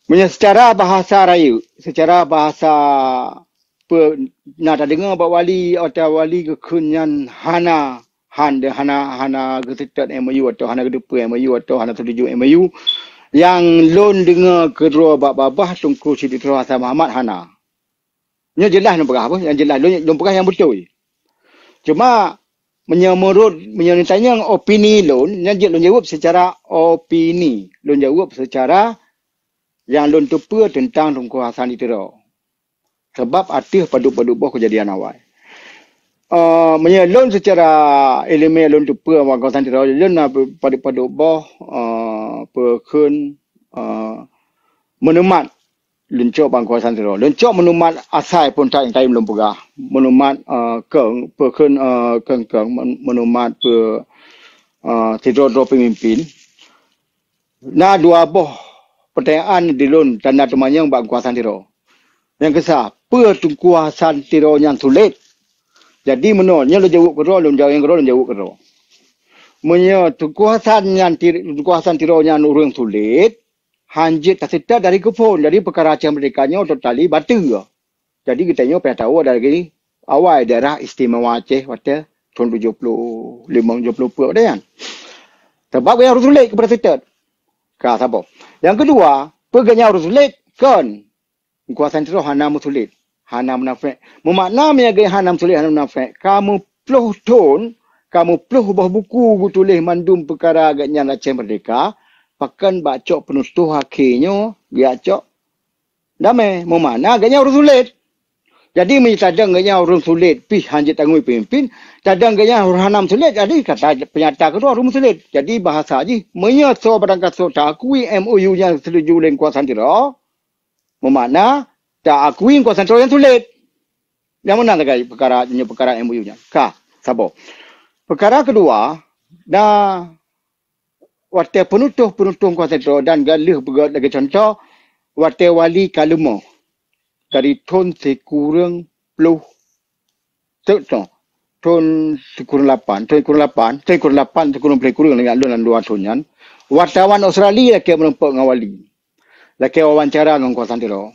Secara bahasa raya, secara bahasa nak tak dengar bak wali atau wali kekunyan hana hana ketetat MOU atau hana kedepa MOU atau hana tertuju MOU yang lon dengar kedua bak babah tungku Siti Terah Hassan Muhammad hana. Nya jelas nak apa? Yang jelas lon pegah yang betul. Cuma menyertanya opini lon, yang lon jawab secara opini. Lon jawab secara yang lon tupa tentang Tungku Hassan Terah. Sebab artis paduk-paduk boh kejadian awal. Menyelon secara elemen lon tupa wa kawasan Terah lon paduk-paduk boh perkun menumat lencok bang kawasan Terah. Lencok menumat asai pun tak yang time lom pegah. Menumat perkun menumat Terah pemimpin. Nah dua boh pertanyaan di lon tanda temanyang bang kawasan Terah. Yang kesah, Tungku Hassan Terah yang sulit. Jadi menolnya lo jawab kerja, lo jawab yang kerja, lo jawab kerja. Tungku Hassan Terah yang orang sulit, hanjit tak dari kepon, dari perkara acah merdekanya totali batu. Jadi kita pernah tahu dari awal daerah istimewa Aceh pada tahun 75-70 ada kan. Sebab yang harus sulit kepada kita. Siapa? Yang kedua, peganya harus sulit kan. Kuasa Terah hana musulit, hana munafik. Memakna menjaga hana musulit, hana munafik. Kamu peluh ton, kamu peluh buah buku tulis mandum perkara agaknya Aceh Merdeka. Pakan bacok penustuh hakinya, dia cok. Damai, memakna agaknya orang sulit. Jadi menyatadang agaknya orang sulit, pih hanjit tanggung pemimpin. Tadang agaknya orang hanam sulit, jadi kata penyata kedua orang sulit. Jadi bahasa haji, menyesal barang kata tak akui MOU yang setuju dengan Kuasa Terah. Memakna tak akui kuasa Terah yang sulit. Yang mana lagi perkara MOU-nya? Sabar. Perkara kedua, dah waktu penutup kuasa Terah dan galih bergerak lagi contoh waktu wali Kaluma dari tahun sekurang puluh tahun sekurang 8 dengan luar tunyan wartawan Australia yang menempat dengan wali. Laki wawancara dengan Kuasa Terah.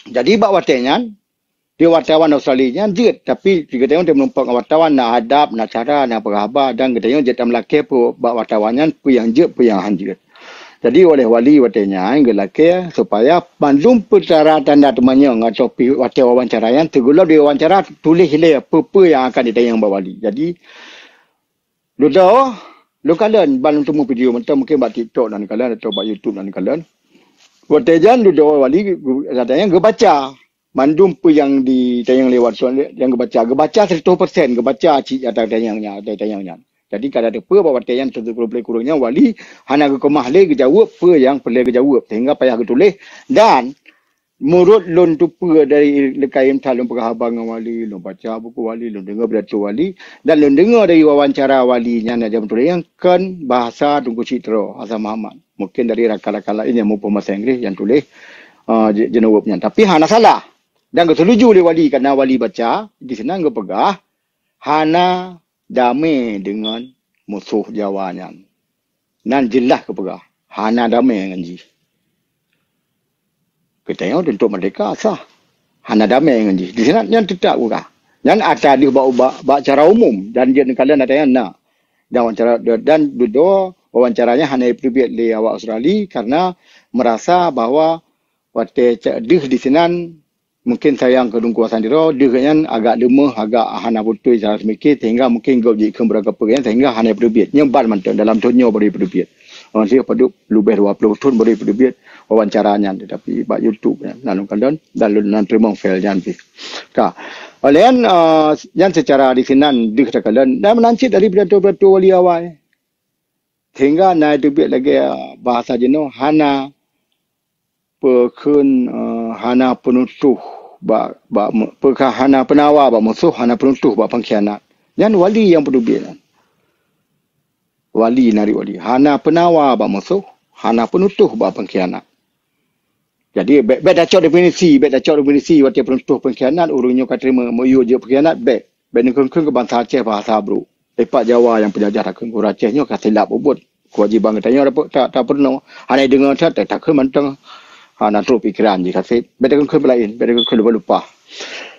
Jadi bak watanya dia wartawan Australia je tapi kita tengok dia menumpang wartawan nak adab nak cara nak berkhabar dan kita tengok dia tam laki bak wartawannya pu yang je pu yang hanjit. Jadi oleh wali watanya ngelaki supaya mandum perkara tanda temannya atau wawancara yang tegulap dia wawancara tulis le apa yang akan ditayang bak wali. Jadi lu kalian balon temu video mungkin bak TikTok dan kalian atau bak YouTube dan kalian Watejan duduk wali katanya gebaca mandum pu yang ditayang lewat yang gebaca 100% gebaca cik atau tayangnya. Jadi kalau ada pu bawa tayangan tentu boleh kurangnya wali hana ke kemah le gejawab pu yang perlu gejawab sehingga payah tulis dan menurut lon tu pu dari lekaim talon perkhabar dengan wali lon baca buku wali lon dengar berita wali dan lon dengar dari wawancara walinya nak jam tulis yang kan bahasa Tungku Siti Terah Hassan Muhammad. Mungkin dari rakan-rakan lain yang maupun bahasa Inggeris yang tulis jenawabnya. Tapi hana salah. Dan kesetuju oleh wali kerana wali baca. Di sana dia pegah. Hana damai dengan musuh Jawanya. Dan jelas ke pegah. Hana damai dengan ji. Kita tengok tentu merdeka sah. Hana damai dengan ji. Di sana yang tidak pegah. Yang ada di bak cara umum. Dan dia kalian ada yang nak. Dan duduk wawancaranya hanya pribadi di awak Australia karena merasa bahawa waktu dia di sini mungkin sayang ke Tungku Hassan Terah dia kan agak lemah agak hana betul cara semikir sehingga mungkin gau jadi beragam pergian sehingga hanya pribadi nyembat mantan dalam tahunnya boleh pribadi orang siapa paduk lebih 20 tahun boleh pribadi wawancaranya tetapi bak YouTube lalu kalian dan terima file jangan oleh yang secara di sini dia kalian dan menancit dari pidato-pidato wali awal sehingga naik debit lagi bahasa jenuh hana perkun hana penutuh hana penawar bak musuh hana penutuh bak pengkhianat dan wali yang pedubit wali nari wali hana penawar bak musuh hana penutuh bak pengkhianat. Jadi baik dah cak definisi waktu penutuh pengkhianat urungnya kata terima moyo je pengkhianat baik ke bangsa Aceh bahasa bro. Lepak Jawa yang penjajah tak kengkur Acehnya kasih lap ubud. Kewajiban katanya tak pernah. Hanya dengar tak ke mantang Natro pikiran je kasih. Beda kan lain, beda kan lupa.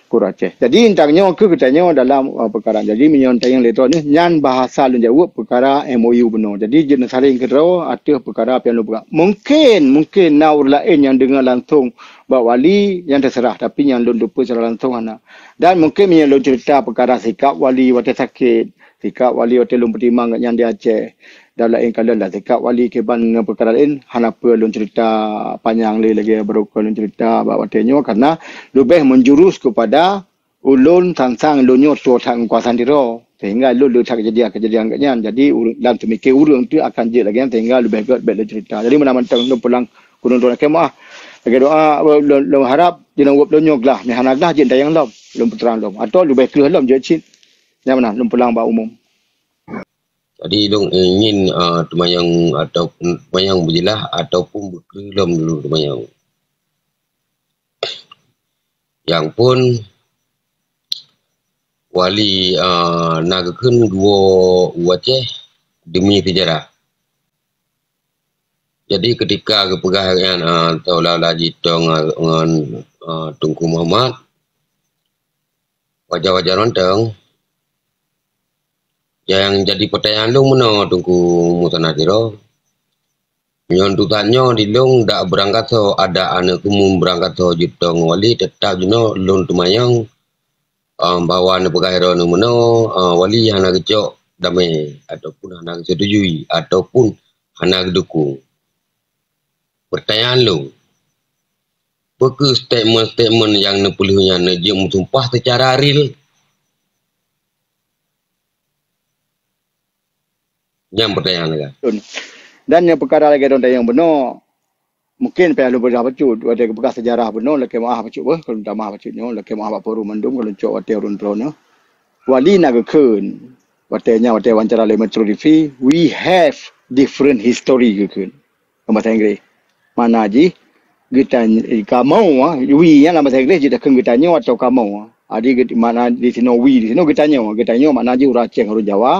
Kurace. Jadi intangnya ke katanya dalam perkara. Jadi menyontai yang leto ni nyan bahasa lu jawab perkara MOU benar. Jadi jenis saling kedua ada perkara apa yang lu buka. Mungkin naur lain yang dengar langsung bawa wali yang terserah tapi yang lu lupa secara langsung ana. Dan mungkin yang lu cerita perkara sikap wali waktu sakit, sikap wali waktu lu bertimang yang dia Aceh. Dan lain kali lah sikap wali keban dengan perkara lain hanapa lu cerita panjang lagi baru lu cerita bawa tenyo karena lebih menjurus kepada ulun tansang lunyo tu tang kuasaan diro sehingga lu tak kejadian katnya jadi dalam temikir urang tu akan je lagi sehingga lebih good baik cerita jadi menamantang lu pulang kunun tu kemah lagi doa lu harap jenang wop lunyo lah ni hanaglah je dayang lom lu puterang lom atau lebih ke lom je cin yang mana lu pulang ba umum. Jadi dong ingin tumayang ataupun tumayang berjelah ataupun berkelom dulu tumayang. Yang pun wali nagakan dua Aceh demi sejarah. Jadi ketika kepegangan taulah lagi dengan Tunku Muhammad wajah-wajah nonton yang jadi pertanyaan lu mana Tunku Mutanadiro nyontutannya di long dak berangkat so ada anak kumum berangkat so jutong wali tetap juno lun tumayang bawa anak pegahero nu mana wali hana kecok damai ataupun hana setujui ataupun hana dukung. Pertanyaan lu beku statement yang nepuluhnya neje sumpah secara real yang pertanyaan lagi. Dan yang perkara lagi ada yang benar, mungkin pihak lu berdah pacut, ada bekas sejarah benar, laki maaf pacut bah, kalau tak maaf pacutnya, laki maaf apa mendum kalau cok wate urun trono. Wali nak kekun, watenya wate wawancara le Metro TV, we have different history kekun. Bahasa Inggeris. Mana aji kita kamu we yang bahasa Inggeris kita keng kitanya atau kamu. Adi mana di sini we di sini kitanya mana aji urang Aceh orang Jawa.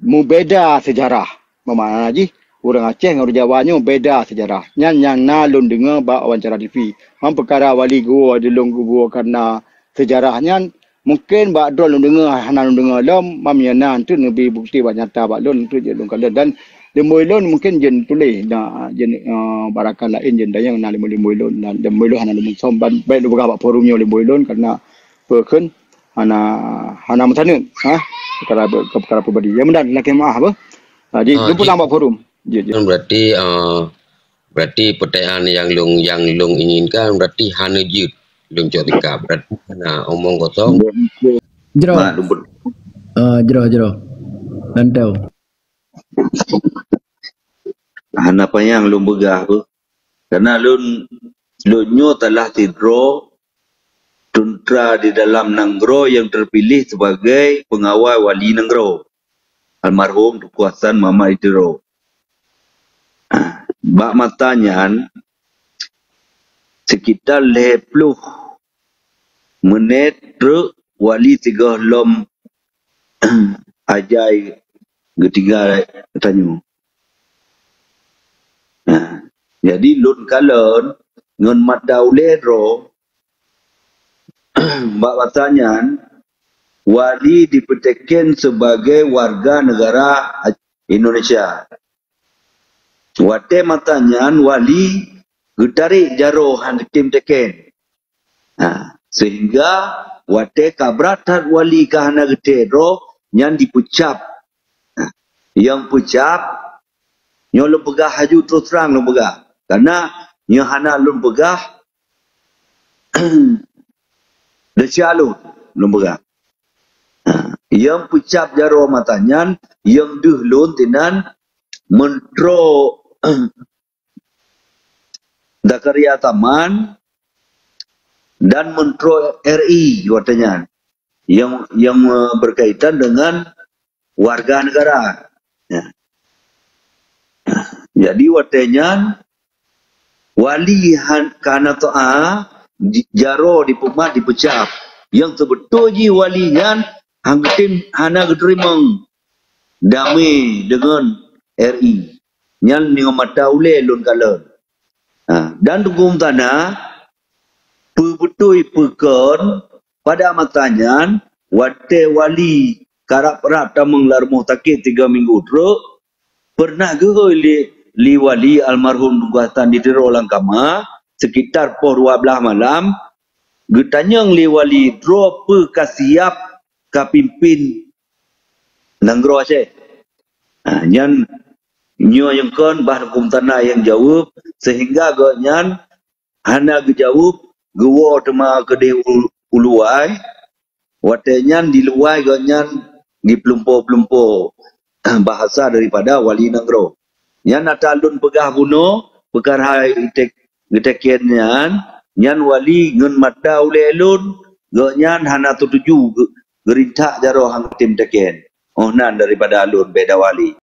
Beda sejarah. Mana aji orang Aceh dengan orang Jawanya beda sejarah. Yang nalun dengar bak wawancara TV. Perkara wali gua di long gua karena sejarahnya mungkin bak dol dengar hanalun dengar lom mamiana tu lebih bukti banyak nyata bak lon tu je long kala dan lemoilon mungkin jen tulis dah jen barakan lain jen dayang na lemoilon dan lemoilon hanalun somban baik lu bak forumnya lemoilon karena perken hana mutane perkara pribadi. Yang benar laki maaf apa? Jadi lu pulang buat forum. Berarti pertanyaan yang long inginkan berarti hana jut long cotika berarti omong kosong. Jero. Jero. Lantau. Hana payang long begah apa? Karena lunyo telah tidro tuntra di dalam Nanggro yang terpilih sebagai pengawal wali Nanggro. Almarhum Tunku Hasan Muhammad Idiro. Bak matanya sekitar 50 menit truk wali 3 lom ajai ketiga tanya. Jadi lun kalon ngon mat daule ro bak matanya wali dipetekan sebagai warga negara Indonesia. Wate matanya wali getarik jaro hakim teken. Sehingga wate kabratat wali kahana getero yang dipucap. Yang pucap nyo lu pegah haju terus terang lu pegah. Karena nyo hana lu pegah desialu lu pegah. Yang pucap jaro matanya yang duhlun tinan mentro Zakaria Taman dan mentro RI katanya yang berkaitan dengan warga negara. Jadi watenya wali kana toa jaro di pemat dipecap yang sebetulnya walinya hangtim hana gedrimang damai dengan RI. Yang dengan mata ule lun kalon. Dan hukum tanah pebetui pekon pada matanya wate wali karap-rap tamang larmuh takit 3 minggu teruk pernah ge li wali almarhum Nugatan di Tiro Langkama sekitar pukul 12 malam getanyang li wali draw pe kasiap kapimpin nanggro Aceh. Nyan nyo yang kon bah hukum tanah yang jawab sehingga gonyan hana gejawab gewo tema kede uluai watenyan di luai gonyan di pelumpo-pelumpo bahasa daripada wali nanggro. Nyan atalun pegah buno perkara getekian nyan wali ngun mata ule elun gonyan hana tuju gerintak jaro hang tim teken. Nan daripada alun beda wali.